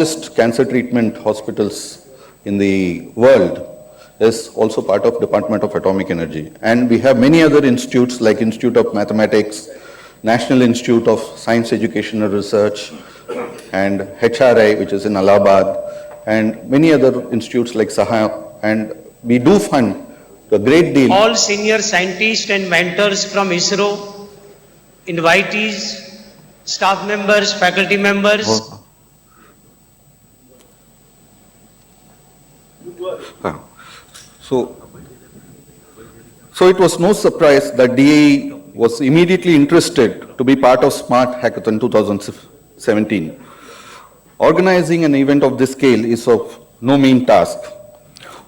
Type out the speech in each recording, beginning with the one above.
largest cancer treatment hospitals in the world is also part of Department of Atomic Energy. And we have many other institutes like Institute of Mathematics, National Institute of Science Education and Research, and HRI, which is in Allahabad, and many other institutes like Saha. And we do fund a great deal. All senior scientists and mentors from ISRO, invitees, staff members, faculty members. So it was no surprise that DAE was immediately interested to be part of Smart Hackathon 2017. Organizing an event of this scale is of no mean task.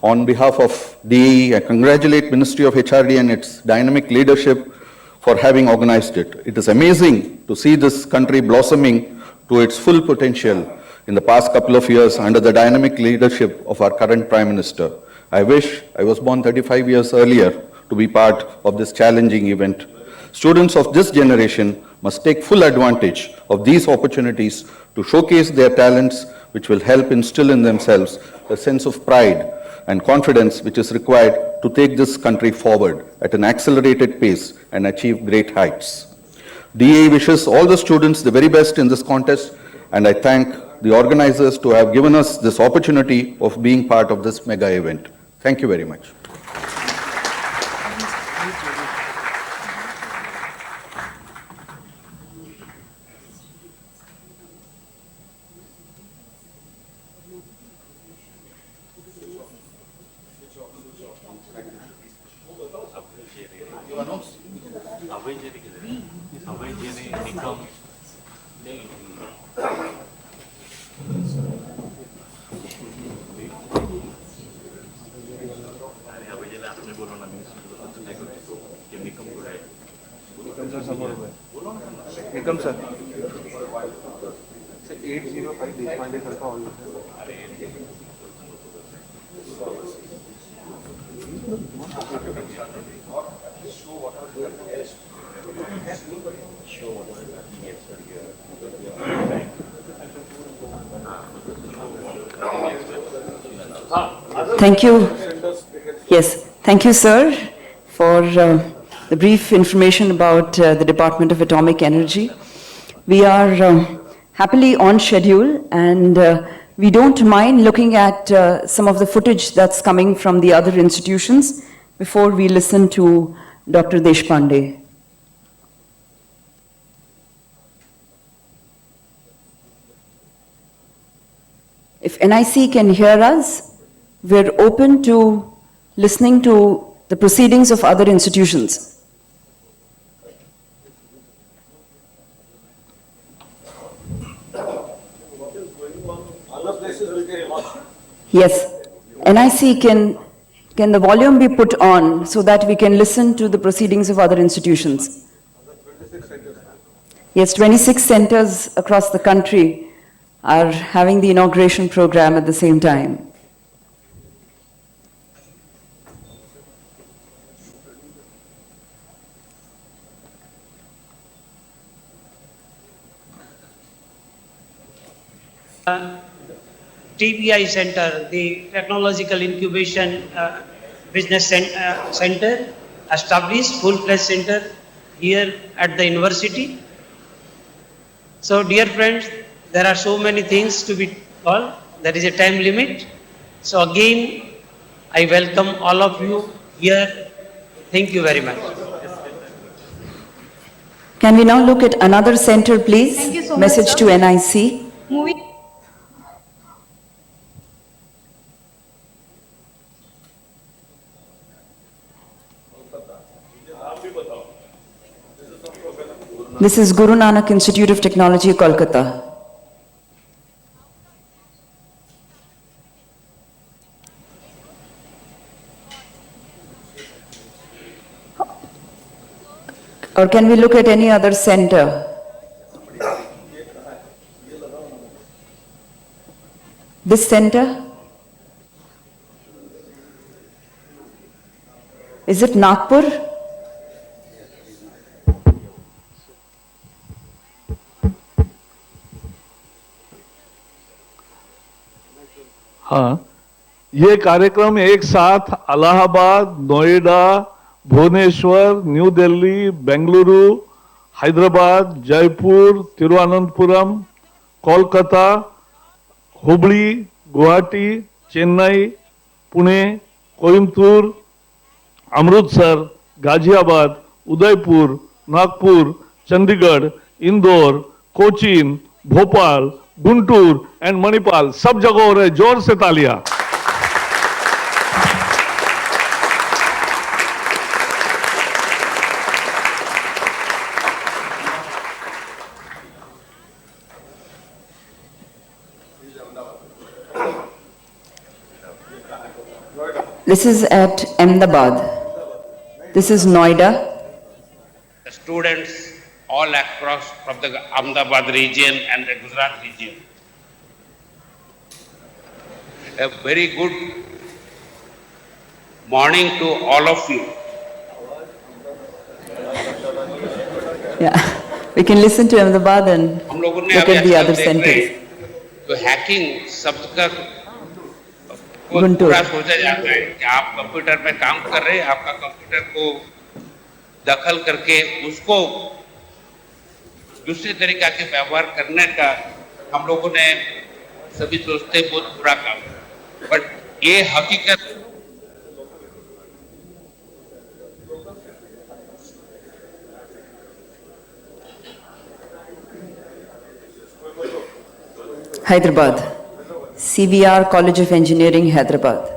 On behalf of DAE, I congratulate Ministry of HRD and its dynamic leadership for having organized it. It is amazing to see this country blossoming to its full potential in the past couple of years under the dynamic leadership of our current Prime Minister. I wish I was born 35 years earlier to be part of this challenging event. Students of this generation must take full advantage of these opportunities to showcase their talents, which will help instill in themselves a sense of pride and confidence which is required to take this country forward at an accelerated pace and achieve great heights. DA wishes all the students the very best in this contest, and I thank the organizers to have given us this opportunity of being part of this mega event. Thank you very much. Thank you. Yes, thank you, sir, for the brief information about the Department of Atomic Energy. We are happily on schedule, and we don't mind looking at some of the footage that's coming from the other institutions before we listen to Dr. Deshpande. If NIC can hear us, we're open to listening to the proceedings of other institutions. Yes, NIC, can the volume be put on so that we can listen to the proceedings of other institutions? Yes, 26 centers across the country are having the inauguration program at the same time. TBI Center, the Technological Incubation Business Center, established full-fledged center here at the university. So dear friends, there are so many things to be told. There is a time limit. So again, I welcome all of you here. Thank you very much. Can we now look at another center, please? Thank you so Message much, to NIC. Moving. This is Guru Nanak Institute of Technology, Kolkata. Or can we look at any other center? This center? Is it Nagpur? हाँ, ये कार्यक्रम एक साथ Allahabad, Noida, Bhubaneswar, new Delhi, Bengaluru, Hyderabad, Jaipur, Thiruvananthapuram, Kolkata, Hubli, Guwahati, Chennai, Pune, Coimbatore, Amritsar, Ghaziabad, Udaipur, Nagpur, Chandigarh, Indore, Cochin, Bhopal, Guntur and Manipal सब जगह हो रहे, जोर से तालियां। This is at Ahmedabad. This is Noida. The students all across from the Ahmedabad region and the Gujarat region. A very good morning to all of you. Yeah, we can listen to Ahmedabad and हम लोगों ने look अभी at the आजकल other देख रहे centers. हैं, तो hacking शब्द का गुंटूर। पूरा सोचा जाता है कि आप कंप्यूटर पे काम कर रहे हैं, आपका कंप्यूटर को दखल करके उसको दूसरे तरीका के व्यवहार करने का हम लोगों ने सभी सोचते हैं बहुत बुरा काम है, बट ये हकीकत Hyderabad. CVR College of Engineering, Hyderabad.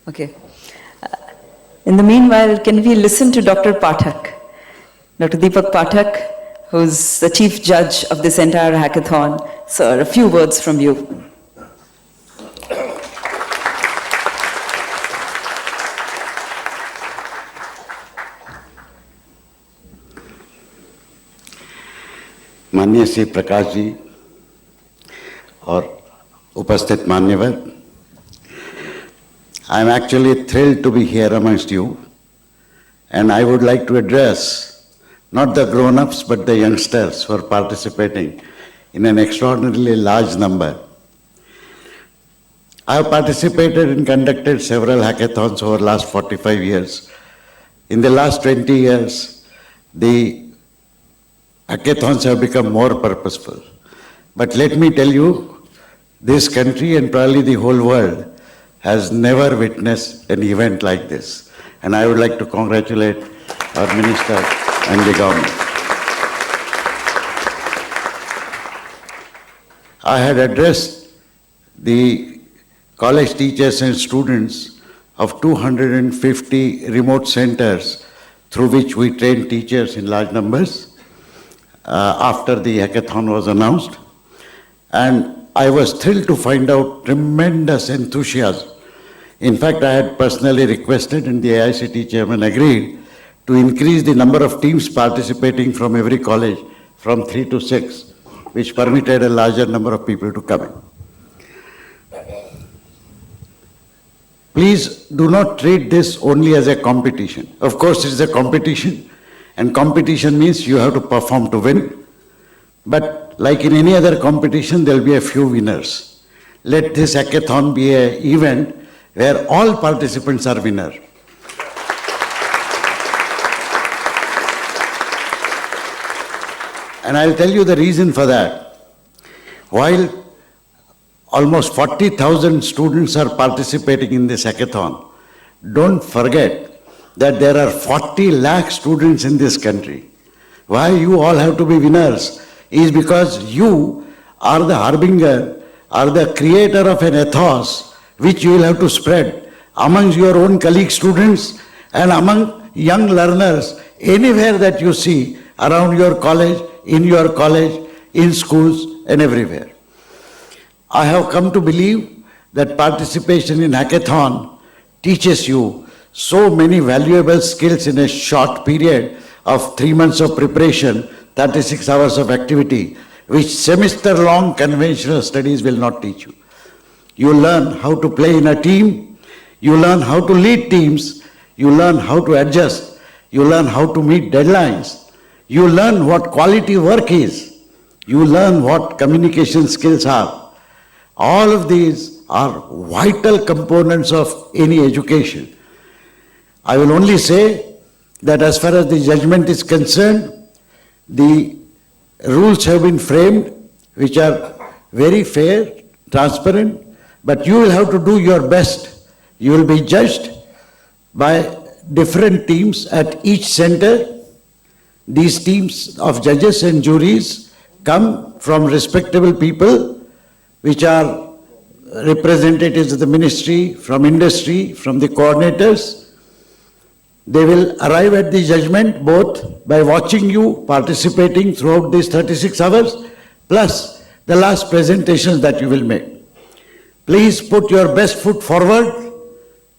Okay. In the meanwhile, can we listen to Dr. Pathak? Dr. Deepak Pathak, who's the chief judge of this entire hackathon. Sir, a few words from you. माननीय श्री प्रकाश जी और उपस्थित मान्यवर, I am actually thrilled to be here amongst you, and I would like to address not the grown-ups but the youngsters who are participating in an extraordinarily large number. I have participated and conducted several hackathons over the last 45 years. In the last 20 years, the hackathons have become more purposeful. But let me tell you, this country and probably the whole world has never witnessed an event like this. And I would like to congratulate our minister and the government. I had addressed the college teachers and students of 250 remote centers through which we train teachers in large numbers after the hackathon was announced. And I was thrilled to find out tremendous enthusiasm. In fact, I had personally requested, and the AICT chairman agreed, to increase the number of teams participating from every college from 3 to 6, which permitted a larger number of people to come in. Please do not treat this only as a competition. Of course, it is a competition, and competition means you have to perform to win. But like in any other competition, there will be a few winners. Let this hackathon be an event where all participants are winners. And I'll tell you the reason for that. While almost 40,000 students are participating in this hackathon, don't forget that there are 40 lakh students in this country. Why you all have to be winners is because you are the harbinger, are the creator of an ethos which you will have to spread amongst your own colleague students and among young learners anywhere that you see around your college, in schools and everywhere. I have come to believe that participation in hackathon teaches you so many valuable skills in a short period of 3 months of preparation, 36 hours of activity, which semester-long conventional studies will not teach you. You learn how to play in a team, you learn how to lead teams, you learn how to adjust, You learn how to meet deadlines. You learn what quality work is. You learn what communication skills are. All of these are vital components of any education. I will only say that as far as the judgment is concerned, the rules have been framed which are very fair, transparent, but you will have to do your best. You will be judged by different teams at each center. These teams of judges and juries come from respectable people, which are representatives of the ministry, from industry, from the coordinators. They will arrive at the judgment both by watching you participating throughout these 36 hours, plus the last presentations that you will make. Please put your best foot forward.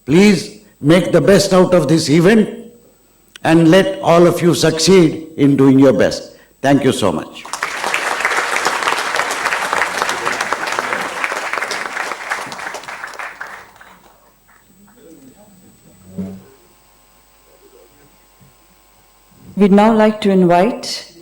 Please make the best out of this event and let all of you succeed in doing your best. Thank you so much. We'd now like to invite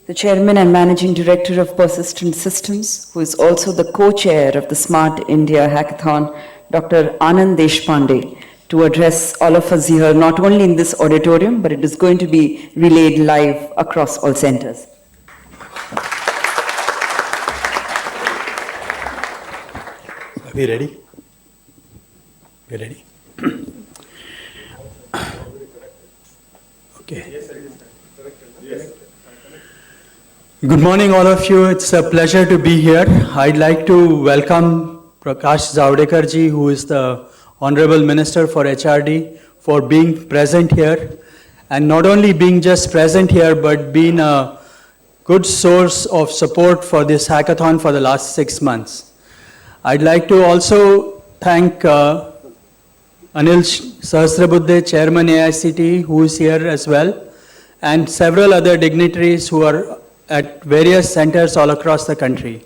the Chairman and Managing Director of Persistent Systems, who is also the co-chair of the Smart India Hackathon, Dr. Anand Deshpande, to address all of us here, not only in this auditorium, but it is going to be relayed live across all centers. Are we ready? We're ready. Okay. Good morning, all of you. It's a pleasure to be here. I'd like to welcome Prakash Javadekar ji, who is the Honorable Minister for HRD, for being present here, and not only being just present here, but being a good source of support for this hackathon for the last 6 months. I'd like to also thank Anil Sahasrabuddhe, Chairman AICT, who is here as well, and several other dignitaries who are at various centers all across the country.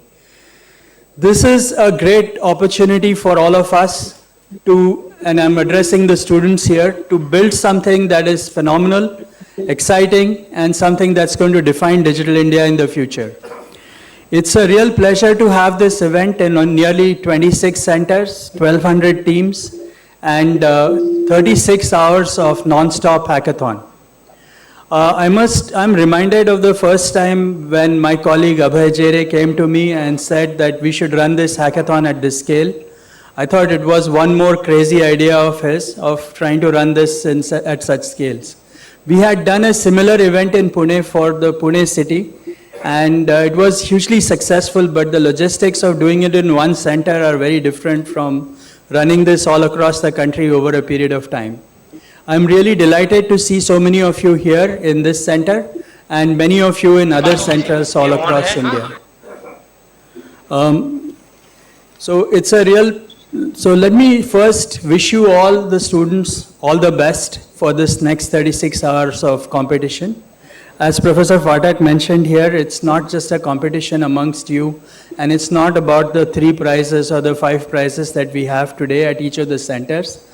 This is a great opportunity for all of us to, and I'm addressing the students here, to build something that is phenomenal, exciting, and something that's going to define Digital India in the future. It's a real pleasure to have this event in nearly 26 centers, 1,200 teams, and 36 hours of non-stop hackathon. I'm reminded of the first time when my colleague Abhay Jere came to me and said that we should run this hackathon at this scale. I thought it was one more crazy idea of his, of trying to run this at such scales. We had done a similar event in Pune for the Pune city, and it was hugely successful, but the logistics of doing it in one center are very different from running this all across the country over a period of time. I'm really delighted to see so many of you here in this center and many of you in other centers all across India. So let me first wish you all the students all the best for this next 36 hours of competition. As Professor Phatak mentioned here, it's not just a competition amongst you, and it's not about the 3 prizes or the 5 prizes that we have today at each of the centers,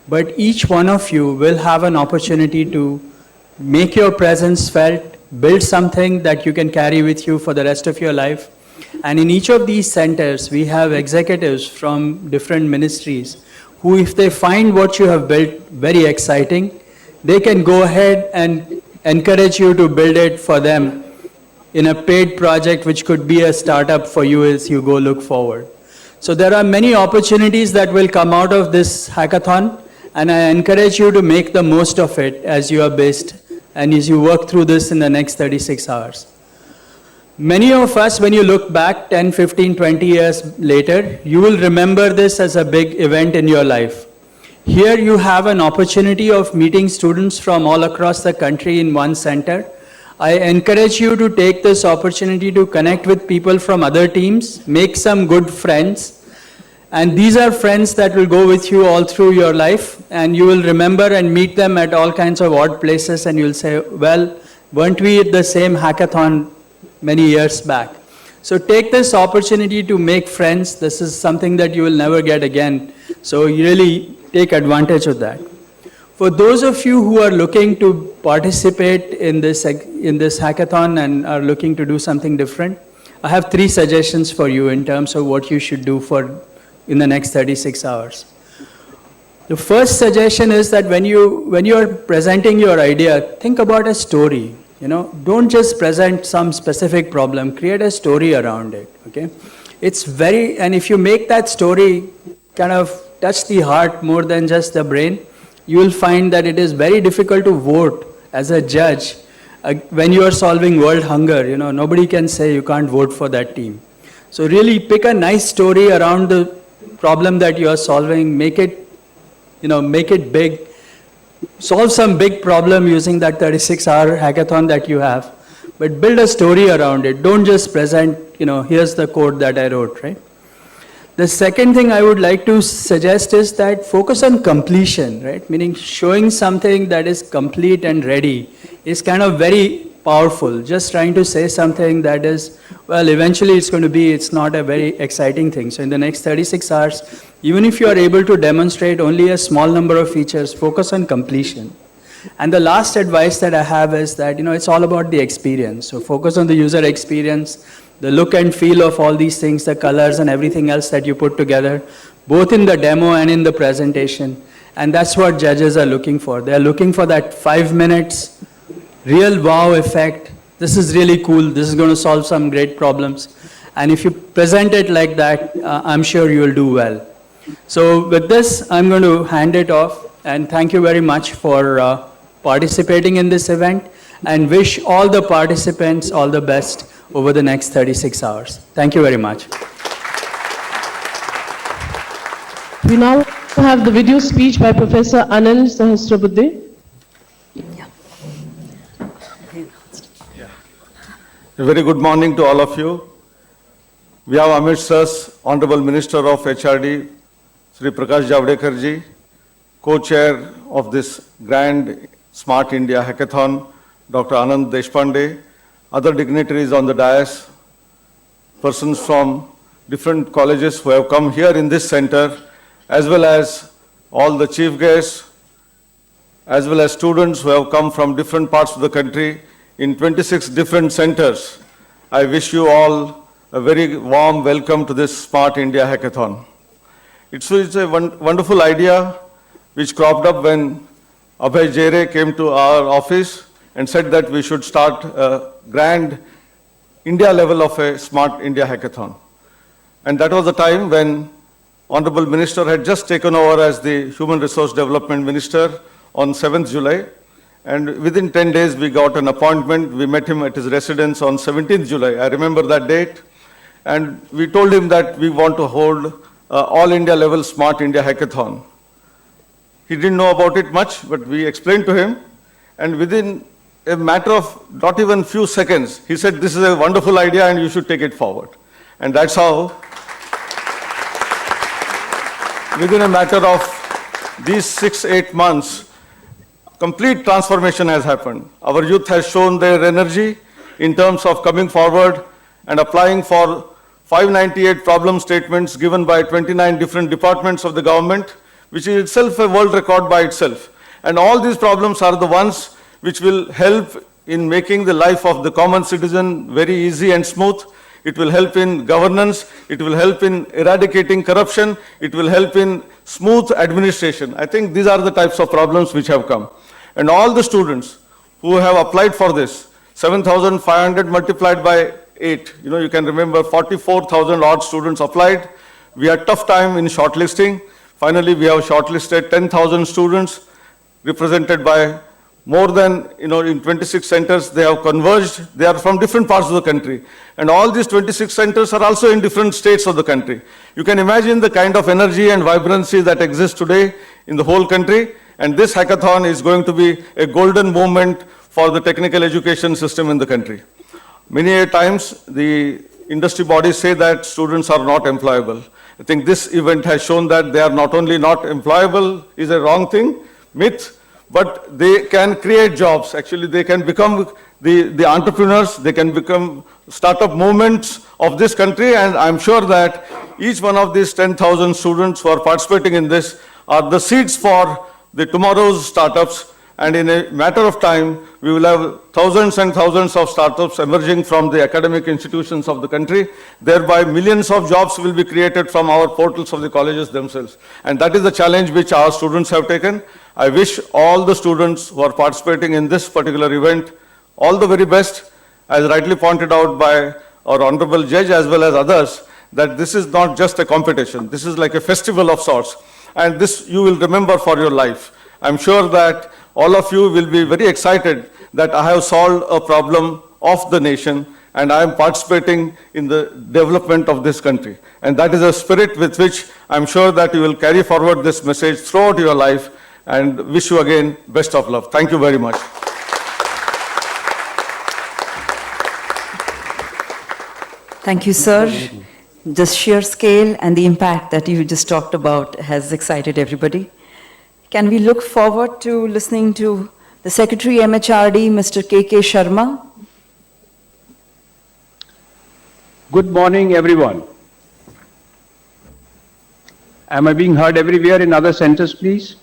but each one of you will have an opportunity to make your presence felt, build something that you can carry with you for the rest of your life. And in each of these centers, we have executives from different ministries who, if they find what you have built very exciting, they can go ahead and encourage you to build it for them in a paid project, which could be a startup for you as you go look forward. So there are many opportunities that will come out of this hackathon, and I encourage you to make the most of it as you are based and as you work through this in the next 36 hours. Many of us, when you look back 10, 15, 20 years later, you will remember this as a big event in your life. Here you have an opportunity of meeting students from all across the country in one center. I encourage you to take this opportunity to connect with people from other teams, make some good friends, and these are friends that will go with you all through your life, and you will remember and meet them at all kinds of odd places, and you'll say, well, weren't we at the same hackathon many years back? So take this opportunity to make friends. This is something that you will never get again. So you really take advantage of that. For those of you who are looking to participate in this hackathon and are looking to do something different, I have 3 suggestions for you in terms of what you should do in the next 36 hours. The first suggestion is that when you are presenting your idea, think about a story. Don't just present some specific problem, create a story around it, okay? And if you make that story kind of touch the heart more than just the brain, you will find that it is very difficult to vote as a judge when you are solving world hunger. Nobody can say you can't vote for that team. So really pick a nice story around the problem that you are solving, make it big, solve some big problem using that 36-hour hackathon that you have, but build a story around it. Don't just present, here's the code that I wrote, right? The second thing I would like to suggest is that focus on completion, right? Meaning showing something that is complete and ready is kind of very powerful. Just trying to say something that is, well, eventually it's not a very exciting thing. So in the next 36 hours, even if you are able to demonstrate only a small number of features, focus on completion. And the last advice that I have is that, it's all about the experience. So focus on the user experience, the look and feel of all these things, the colors and everything else that you put together, both in the demo and in the presentation. And that's what judges are looking for. They're looking for that 5 minutes, real wow effect. This is really cool. This is going to solve some great problems. And if you present it like that, I'm sure you'll do well. So with this, I'm going to hand it off. And thank you very much for participating in this event, and wish all the participants all the best over the next 36 hours. Thank you very much. We now have the video speech by Professor Anil Sahasrabuddhe. A very good morning to all of you. We have amidst us Honorable Minister of HRD, Sri Prakash Javadekar ji, co-chair of this grand Smart India Hackathon, Dr. Anand Deshpande, other dignitaries on the dais, persons from different colleges who have come here in this center, as well as all the chief guests, as well as students who have come from different parts of the country in 26 different centers. I wish you all a very warm welcome to this Smart India Hackathon. It's a wonderful idea which cropped up when Abhay Jere came to our office and said that we should start a grand India level of a Smart India Hackathon. And that was the time when Honorable Minister had just taken over as the Human Resource Development Minister on 7th July. And within 10 days, we got an appointment. We met him at his residence on 17th July. I remember that date. And we told him that we want to hold all India level Smart India Hackathon. He didn't know about it much, but we explained to him. And within a matter of not even few seconds, he said, this is a wonderful idea and you should take it forward. And that's how, within a matter of these 6-8 months, complete transformation has happened. Our youth has shown their energy in terms of coming forward and applying for 598 problem statements given by 29 different departments of the government, which is itself a world record by itself. And all these problems are the ones which will help in making the life of the common citizen very easy and smooth. It will help in governance, it will help in eradicating corruption, it will help in smooth administration. I think these are the types of problems which have come. And all the students who have applied for this, 7,500 multiplied by 8, you can remember 44,000 odd students applied. We had tough time in shortlisting. Finally, we have shortlisted 10,000 students represented by more than, in 26 centers, they have converged. They are from different parts of the country. And all these 26 centers are also in different states of the country. You can imagine the kind of energy and vibrancy that exists today in the whole country. And this hackathon is going to be a golden moment for the technical education system in the country. Many a times, the industry bodies say that students are not employable. I think this event has shown that they are not only not employable, is a wrong thing, myth, but they can create jobs. Actually, they can become the entrepreneurs, they can become startup movements of this country, and I'm sure that each one of these 10,000 students who are participating in this are the seeds for the tomorrow's startups, And in a matter of time, we will have thousands and thousands of startups emerging from the academic institutions of the country. Thereby, millions of jobs will be created from our portals of the colleges themselves. And that is the challenge which our students have taken. I wish all the students who are participating in this particular event all the very best. As rightly pointed out by our honorable judge as well as others, that this is not just a competition. This is like a festival of sorts. And this you will remember for your life. I'm sure that all of you will be very excited that I have solved a problem of the nation and I am participating in the development of this country. And that is a spirit with which I'm sure that you will carry forward this message throughout your life, and wish you again best of luck. Thank you very much. Thank you, sir. The sheer scale and the impact that you just talked about has excited everybody. Can we look forward to listening to the Secretary MHRD, Mr. K.K. Sharma? Good morning, everyone. Am I being heard everywhere in other centers, please?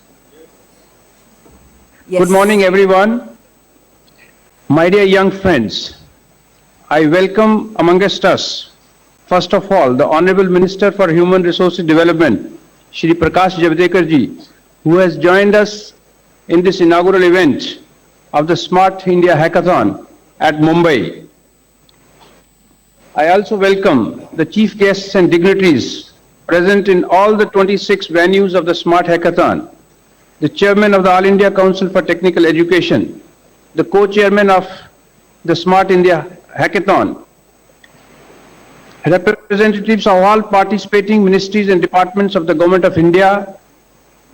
Yes. Good morning, everyone. My dear young friends, I welcome amongst us, first of all, the Honorable Minister for Human Resources Development, Shri Prakash Javadekar ji, who has joined us in this inaugural event of the Smart India Hackathon at Mumbai. I also welcome the chief guests and dignitaries present in all the 26 venues of the Smart Hackathon, the chairman of the All India Council for Technical Education, the co-chairman of the Smart India Hackathon, representatives of all participating ministries and departments of the Government of India.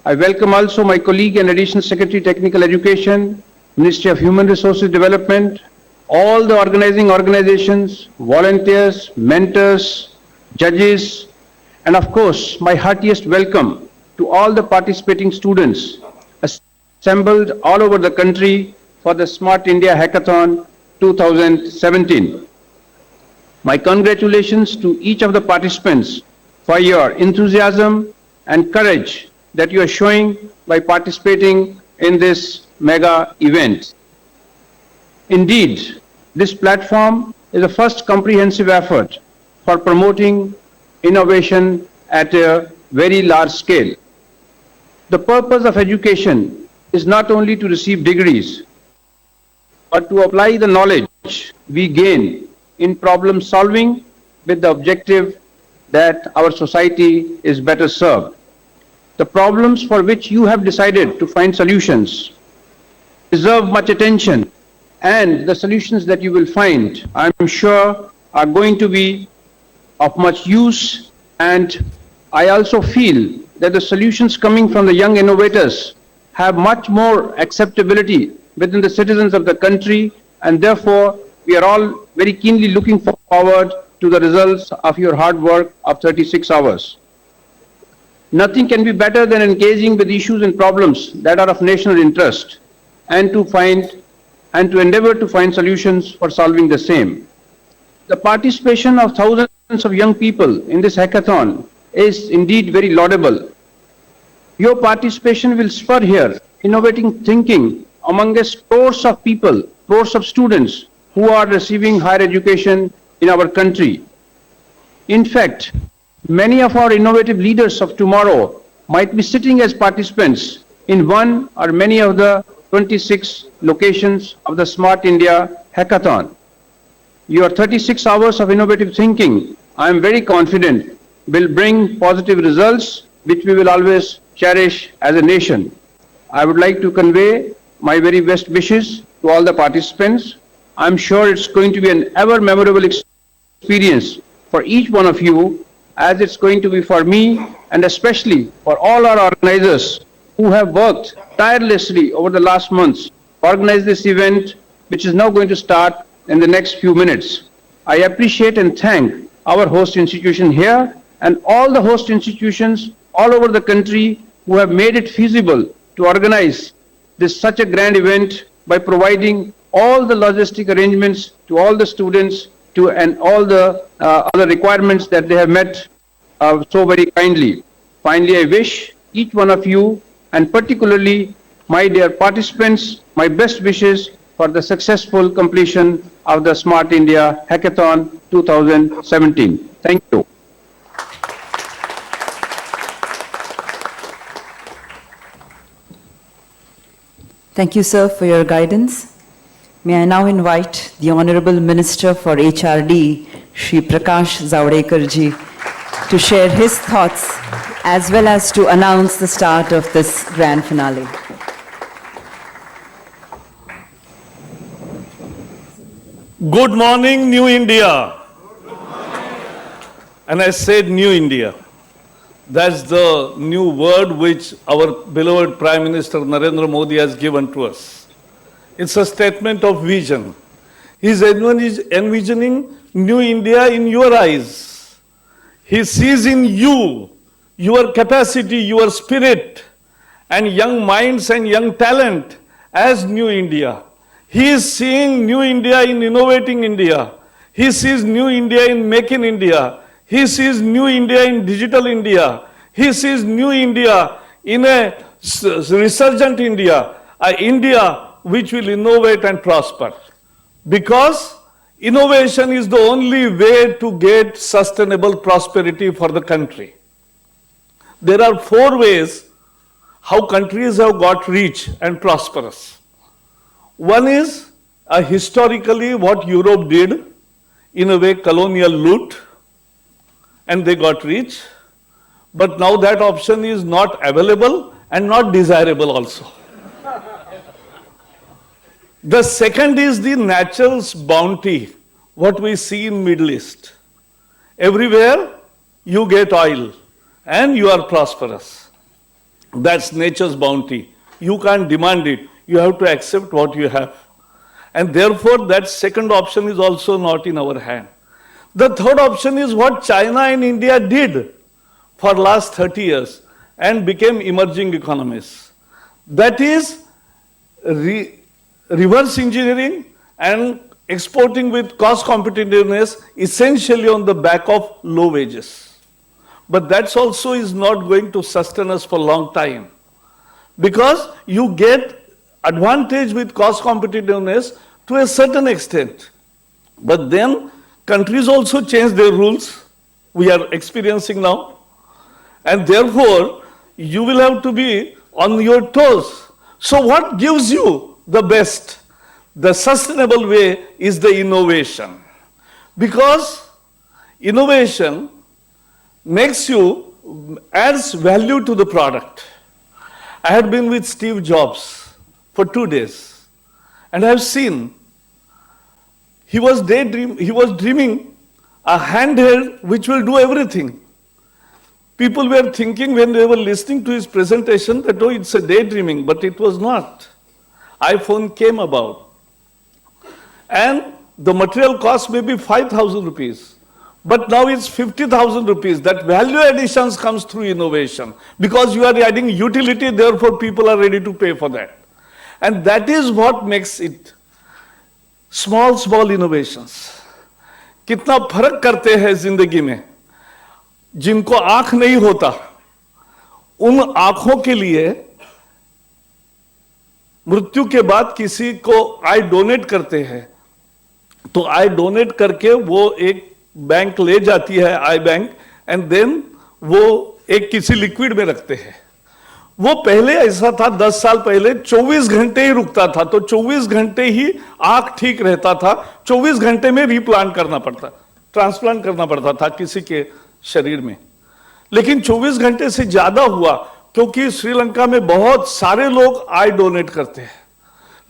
I welcome also my colleague and Additional Secretary Technical Education, Ministry of Human Resources Development, all the organizing organizations, volunteers, mentors, judges, and of course, my heartiest welcome to all the participating students assembled all over the country for the Smart India Hackathon 2017. My congratulations to each of the participants for your enthusiasm and courage that you are showing by participating in this mega event. Indeed, this platform is a first comprehensive effort for promoting innovation at a very large scale. The purpose of education is not only to receive degrees, but to apply the knowledge we gain in problem solving with the objective that our society is better served. The problems for which you have decided to find solutions deserve much attention, and the solutions that you will find, I'm sure, are going to be of much use. And I also feel that the solutions coming from the young innovators have much more acceptability within the citizens of the country, and therefore we are all very keenly looking forward to the results of your hard work of 36 hours. Nothing can be better than engaging with issues and problems that are of national interest and to endeavor to find solutions for solving the same. The participation of thousands of young people in this hackathon is indeed very laudable. Your participation will spur here innovating thinking among a scores of people, scores of students who are receiving higher education in our country. In fact, many of our innovative leaders of tomorrow might be sitting as participants in one or many of the 26 locations of the Smart India Hackathon. Your 36 hours of innovative thinking, I am very confident, will bring positive results which we will always cherish as a nation. I would like to convey my very best wishes to all the participants. I'm sure it's going to be an ever memorable experience for each one of you, as it's going to be for me, and especially for all our organizers who have worked tirelessly over the last months to organize this event, which is now going to start in the next few minutes. I appreciate and thank our host institution here and all the host institutions all over the country who have made it feasible to organize this such a grand event by providing all the logistic arrangements to all the students and all the other requirements that they have met so very kindly. Finally, I wish each one of you, and particularly My dear participants, my best wishes for the successful completion of the Smart India Hackathon 2017. Thank you. Thank you, sir, for your guidance. May I now invite the Honorable Minister for HRD, Shri Prakash Zavadekar ji, to share his thoughts as well as to announce the start of this grand finale. Good morning, New India. And I said New India. That's the new word which our beloved Prime Minister Narendra Modi has given to us. It's a statement of vision. He's envisioning New India in your eyes. He sees in you your capacity, your spirit, and young minds and young talent as New India. He is seeing New India in innovating India. He sees New India in making India. He sees New India in digital India. He sees New India in a resurgent India, a India which will innovate and prosper. Because innovation is the only way to get sustainable prosperity for the country. There are 4 ways how countries have got rich and prosperous. One is historically what Europe did, in a way colonial loot, and they got rich. But now that option is not available and not desirable also. The second is the natural bounty, what we see in Middle East. Everywhere you get oil and you are prosperous. That's nature's bounty. You can't demand it. You have to accept what you have. And therefore that second option is also not in our hand. The third option is what China and India did for last 30 years and became emerging economies. That is reverse engineering and exporting with cost competitiveness essentially on the back of low wages. But that also is not going to sustain us for a long time. Because you get advantage with cost competitiveness to a certain extent. But then countries also change their rules. We are experiencing now. And therefore, you will have to be on your toes. So what gives you the best? The sustainable way is the innovation. Because innovation makes you, adds value to the product. I had been with Steve Jobs for 2 days. And I have seen, he was dreaming a handheld which will do everything. People were thinking when they were listening to his presentation that, oh, it's a daydreaming, but it was not. iPhone came about. And the material cost may be 5,000 rupees. But now it's 50,000 rupees. That value additions comes through innovation. Because you are adding utility, therefore people are ready to pay for that. And that is what makes it small innovations. कितना फर्क करते हैं जिंदगी में. जिनको आंख नहीं होता, उन आंखों के लिए मृत्यु के बाद किसी को आई डोनेट करते हैं, तो आई डोनेट करके वो एक बैंक ले जाती है, आई बैंक, एंड देन वो एक किसी लिक्विड में रखते हैं. वो पहले ऐसा था, 10 साल पहले 24 घंटे ही रुकता था, तो 24 घंटे ही आंख ठीक रहता था, 24 घंटे में रीप्लांट करना पड़ता, ट्रांसप्लांट करना पड़ता था किसी के शरीर में. लेकिन 24 घंटे से ज्यादा हुआ क्योंकि श्रीलंका में बहुत सारे लोग आई डोनेट करते हैं,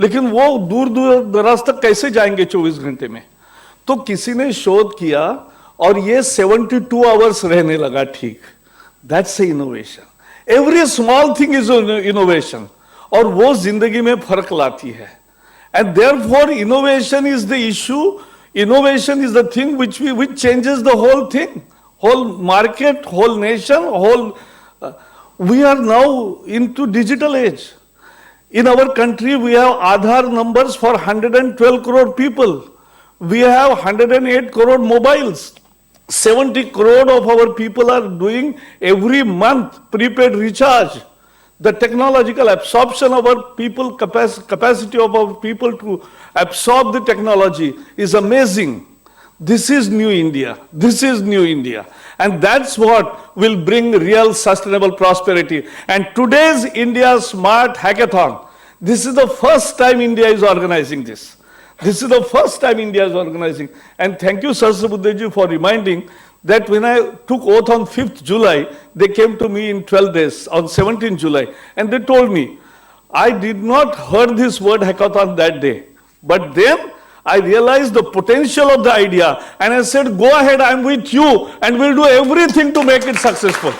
लेकिन वो दूर दराज तक कैसे जाएंगे 24 घंटे में. तो किसी ने शोध किया और ये 72 आवर्स रहने लगा ठीक. That's a innovation. Every small thing is innovation, और वो जिंदगी में फर्क लाती है. And therefore innovation is the issue. Innovation is the thing which changes the whole thing, whole market, whole nation, whole. We are now into digital age. In our country, we have Aadhaar numbers for 112 crore people. We have 108 crore mobiles. 70 crore of our people are doing every month prepaid recharge. The technological absorption of our people, capacity of our people to absorb the technology is amazing. This is new India. This is new India. And that's what will bring real sustainable prosperity. And today's India Smart Hackathon, this is the first time India is organizing this. This is the first time India is organizing. And thank you, Sahasrabudhe, for reminding that when I took oath on 5th July, they came to me in 12 days, on 17th July, and they told me, I did not heard this word hackathon that day. But then I realized the potential of the idea, and I said, go ahead, I'm with you, and we'll do everything to make it successful.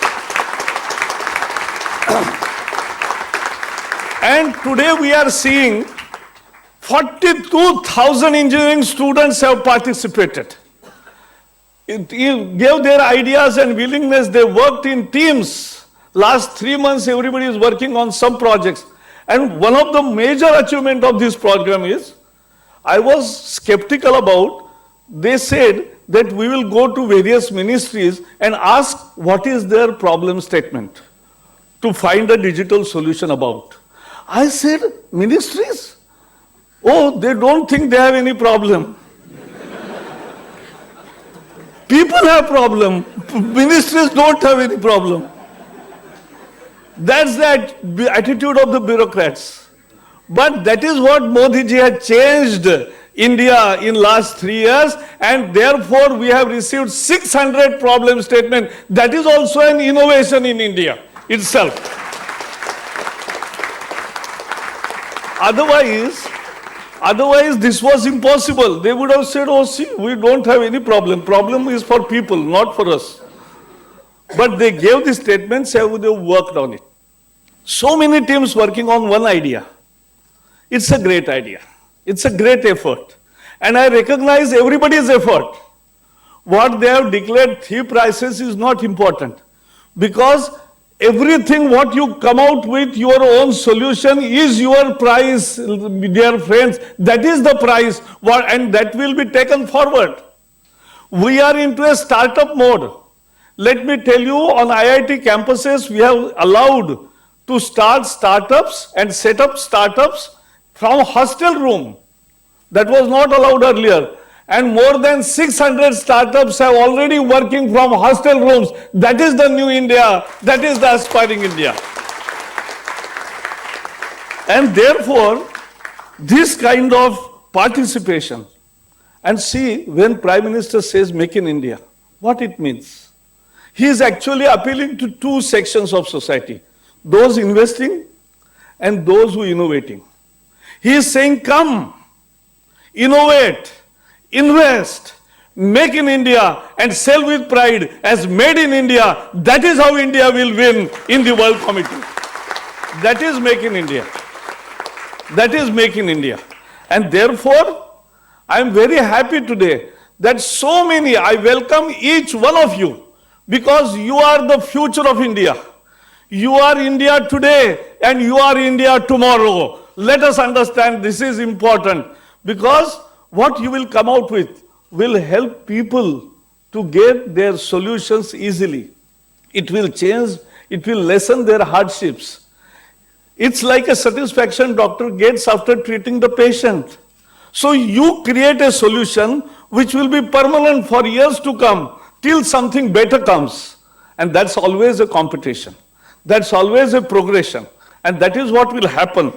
And today we are seeing 42,000 engineering students have participated. It gave their ideas and willingness. They worked in teams. Last 3 months, everybody is working on some projects. And one of the major achievements of this program is, I was skeptical about, they said that we will go to various ministries and ask what is their problem statement to find a digital solution about. I said, ministries? Oh, they don't think they have any problem. People have problem. Ministries don't have any problem. That's the attitude of the bureaucrats. But that is what Modi ji has changed India in last 3 years, and therefore we have received 600 problem statement. That is also an innovation in India itself. Otherwise, this was impossible. They would have said, oh, see, we don't have any problem. Problem is for people, not for us. But they gave the statements and they worked on it. So many teams working on one idea. It's a great idea. It's a great effort. And I recognize everybody's effort. What they have declared 3 prices is not important. Because everything what you come out with, your own solution is your prize, dear friends. That is the prize, and that will be taken forward. We are into a startup mode. Let me tell you, on IIT campuses, we have allowed to start startups and set up startups from hostel room. That was not allowed earlier. And more than 600 startups are already working from hostel rooms. That is the new India. That is the aspiring India. And therefore, this kind of participation, and see, when Prime Minister says Make in India, what it means. He is actually appealing to 2 sections of society. Those investing and those who are innovating. He is saying, come, innovate, invest, make in India, and sell with pride as made in India. That is how India will win in the World Committee. That is Make in India. That is Make in India. And therefore, I am very happy today that so many, I welcome each one of you, because you are the future of India. You are India today and you are India tomorrow. Let us understand this is important, because what you will come out with will help people to get their solutions easily. It will change, it will lessen their hardships. It's like a satisfaction doctor gets after treating the patient. So you create a solution which will be permanent for years to come till something better comes. And that's always a competition. That's always a progression. And that is what will happen.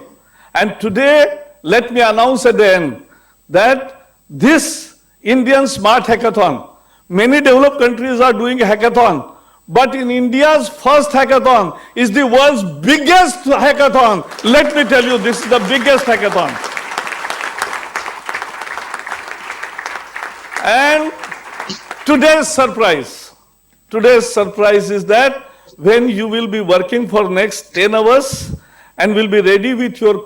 And today, let me announce at the end that this Indian Smart Hackathon, many developed countries are doing a hackathon, but in India's first hackathon is the world's biggest hackathon. Let me tell you, this is the biggest hackathon. And today's surprise is that when you will be working for next 10 hours and will be ready with your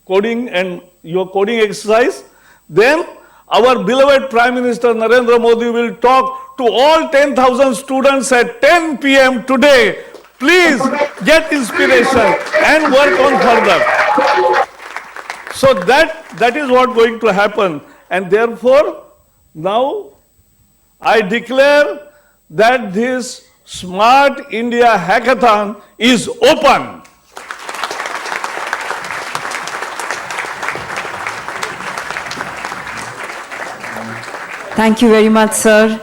coding and your coding exercise, then our beloved Prime Minister Narendra Modi will talk to all 10,000 students at 10 p.m. today. Please get inspiration and work on further. So that is what going to happen. And therefore, now I declare that this Smart India Hackathon is open. Thank you very much, sir.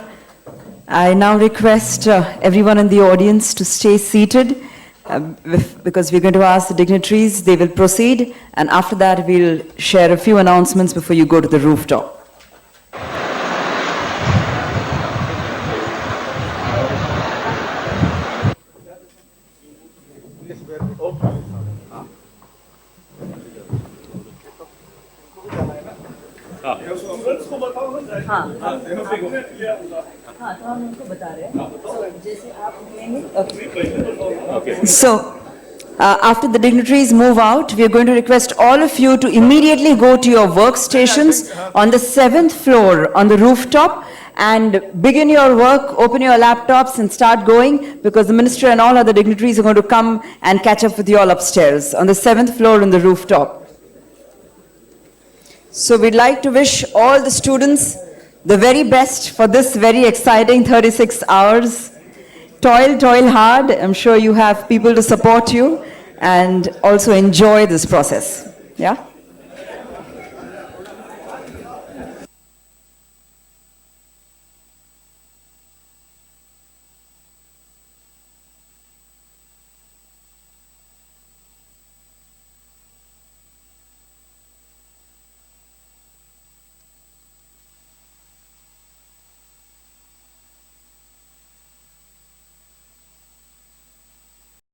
I now request everyone in the audience to stay seated because we're going to ask the dignitaries, they will proceed, and after that we'll share a few announcements before you go to the rooftop. So, after the dignitaries move out, we are going to request all of you to immediately go to your workstations on the 7th floor on the rooftop and begin your work, open your laptops and start going, because the minister and all other dignitaries are going to come and catch up with you all upstairs on the 7th floor on the rooftop. So we'd like to wish all the students the very best for this very exciting 36 hours. Toil hard. I'm sure you have people to support you, and also enjoy this process. Yeah?